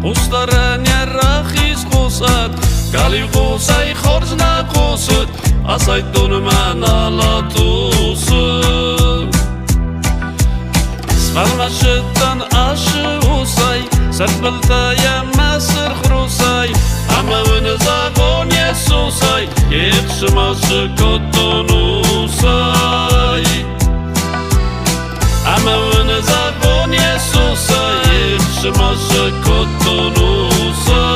مسترن رخیز قوسد کلی قوسای خرج نقوسد اسای دون من آلا توسد سفرمشتن عشق وسای سربلتای مسر خروسای همه من زبان یسوسای یک شماش کتونوسای همه من زبان یسوسای یک شماش کتونوسای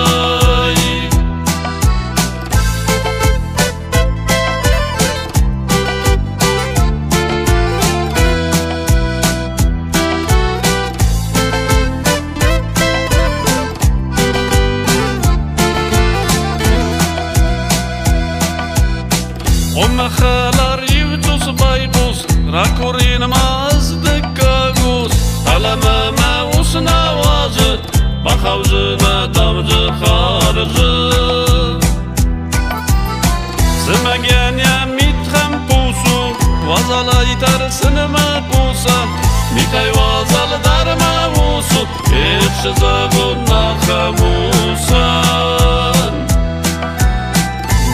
خلار يوتوس بايقوس راكورين مازدك قوس على ما وسنا واجد بخوجنا دمج خارج سمجان يا ميتخم بوسو وزلا يترسن ما بوسا ميتاي وزل دار ما وسو إيش زغنا خموسان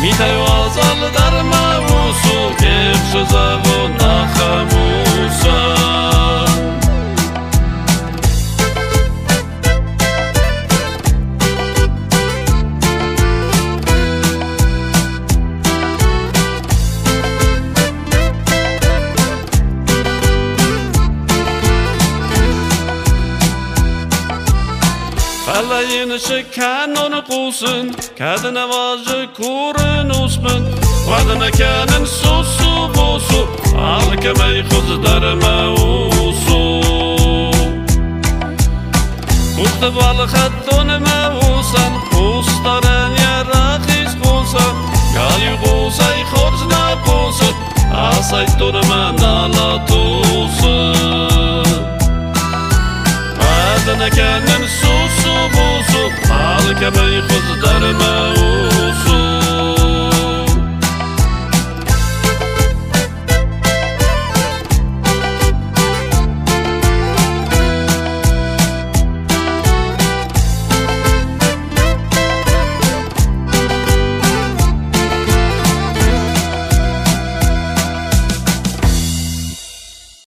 ميتاي وزل دار ما یک زبان نخموسم فلاین شکنون قوسن کدن واجه کورن اسمن وادن کنن سوسو بوسو الکمی خود در موسو گفت بال خطون موسن پوستارن یا رخیز قوسن گالی قوسای خورز نقوسن اسای دون من آلا توسن وادن کنن سوسو بوسو الکمی خود در موسو